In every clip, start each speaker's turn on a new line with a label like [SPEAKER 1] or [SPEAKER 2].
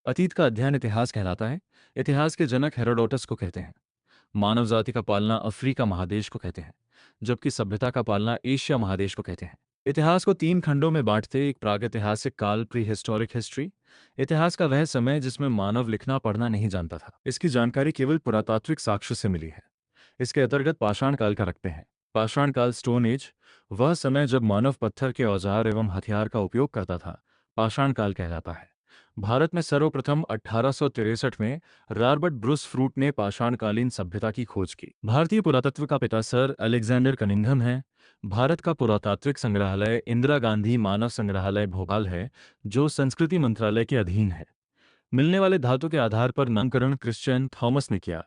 [SPEAKER 1] अतीत का अध्ययन इतिहास कहलाता है। इतिहास के जनक हेरोडोटस को कहते हैं। मानव जाति का पालना अफ्रीका महादेश को कहते हैं, जबकि सभ्यता का पालना एशिया महादेश को कहते हैं। इतिहास को तीन खंडों में बांटते, एक प्रागैतिहासिक काल, प्री हिस्टोरिक हिस्ट्री। इतिहास का वह समय जिसमें मानव लिखना पढ़ना नहीं जानता था। इसकी जानकारी केवल पुरातात्विक साक्ष्य से मिली है। इसके अंतर्गत पाषाण काल का रखते हैं। पाषाण काल, स्टोन एज, वह समय जब मानव पत्थर के औजार एवं हथियार का उपयोग करता था, पाषाण काल कहलाता है। भारत में सर्वप्रथम 1863 में रॉबर्ट ब्रूस फ्रूट ने पाषाणकालीन सभ्यता की खोज की। भारतीय पुरातत्व का पिता सर अलेक्जेंडर कनिंघम है। भारत का पुरातात्विक संग्रहालय इंदिरा गांधी मानव संग्रहालय भोपाल है, जो संस्कृति मंत्रालय के अधीन है। मिलने वाले धातु के आधार पर नामकरण क्रिश्चियन थॉमस ने किया।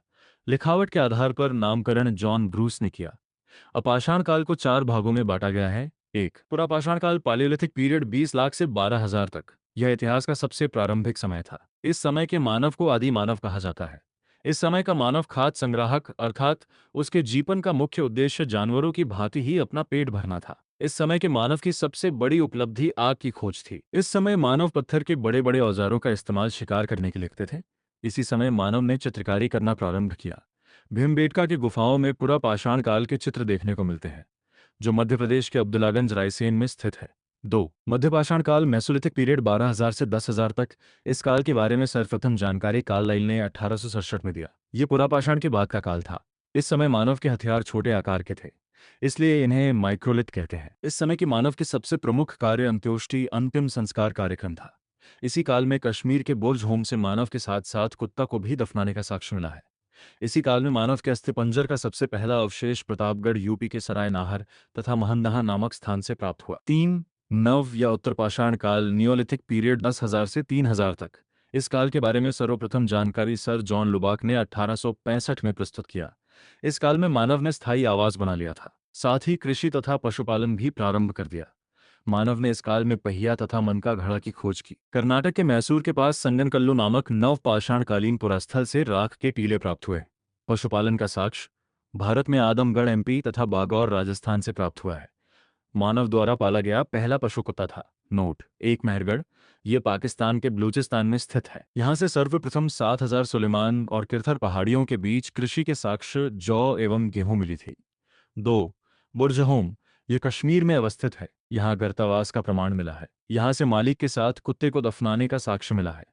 [SPEAKER 1] लिखावट के आधार पर नामकरण जॉन ब्रूस ने किया। अपाषाण काल को चार भागों में बांटा गया है। एक, पुरापाषाण काल, पालियोलिथिक पीरियड, 20 लाख से 12,000 तक। यह इतिहास का सबसे प्रारंभिक समय था। इस समय के मानव को आदि मानव कहा जाता है। इस समय का मानव खाद्य संग्राहक, अर्थात उसके जीवन का मुख्य उद्देश्य जानवरों की भांति ही अपना पेट भरना था। इस समय के मानव की सबसे बड़ी उपलब्धि आग की खोज थी। इस समय मानव पत्थर के बड़े बड़े औजारों का इस्तेमाल शिकार करने के लिए करते थे। इसी समय मानव ने चित्रकारी करना प्रारंभ किया। भीमबेटका की गुफाओं में पुरापाषाण काल के चित्र देखने को मिलते हैं, जो मध्य प्रदेश के अब्दुल्लागंज रायसेन में स्थित है। 2, मध्यपाषाण काल, मेसोलिथिक पीरियड, 12,000 से 10,000 तक। इस काल के बारे में सर्वप्रथम जानकारी कार्लाइल ने 1867 में दिया। ये पुरापाषाण के बाद का काल था। इस समय मानव के हथियार छोटे आकार के थे, इसलिए इन्हें माइक्रोलिथ कहते हैं। इस समय के मानव के सबसे प्रमुख कार्य अंत्योष्टि, अंतिम संस्कार कार्यक्रम था। इसी काल में कश्मीर के बोर्ज होम से मानव के साथ साथ कुत्ता को भी दफनाने का साक्ष्य मिला है। इसी काल में मानव के अस्थिपंजर का सबसे पहला अवशेष प्रतापगढ़ यूपी के सराय नाहर तथा महंदहा नामक स्थान से प्राप्त हुआ। 3, नव या उत्तरपाषाण काल, नियोलिथिक पीरियड, 10,000 से 3,000 तक। इस काल के बारे में सर्वप्रथम जानकारी सर जॉन लुबाक ने 1865 में प्रस्तुत किया। इस काल में मानव ने स्थायी आवास बना लिया था, साथ ही कृषि तथा पशुपालन भी प्रारंभ कर दिया। मानव ने इस काल में पहिया तथा मनका घड़ा की खोज की। कर्नाटक के मैसूर के पास संगनकल्लू नामक नवपाषाणकालीन पुरास्थल से राख के टीले प्राप्त हुए। पशुपालन का साक्ष्य भारत में आदमगढ़ एमपी तथा बागौर राजस्थान से प्राप्त हुआ है। मानव द्वारा पाला गया पहला पशु कुत्ता था। नोट: एक मेहरगढ़, ये पाकिस्तान के बलूचिस्तान में स्थित है। यहाँ से सर्वप्रथम 7,000 सुलेमान और किरथर पहाड़ियों के बीच कृषि के साक्ष्य जौ एवं गेहूं मिली थी। 2, बुरजहोम, ये कश्मीर में अवस्थित है। यहाँ गर्तावास का प्रमाण मिला है। यहाँ से मालिक के साथ कुत्ते को दफनाने का साक्ष्य मिला है।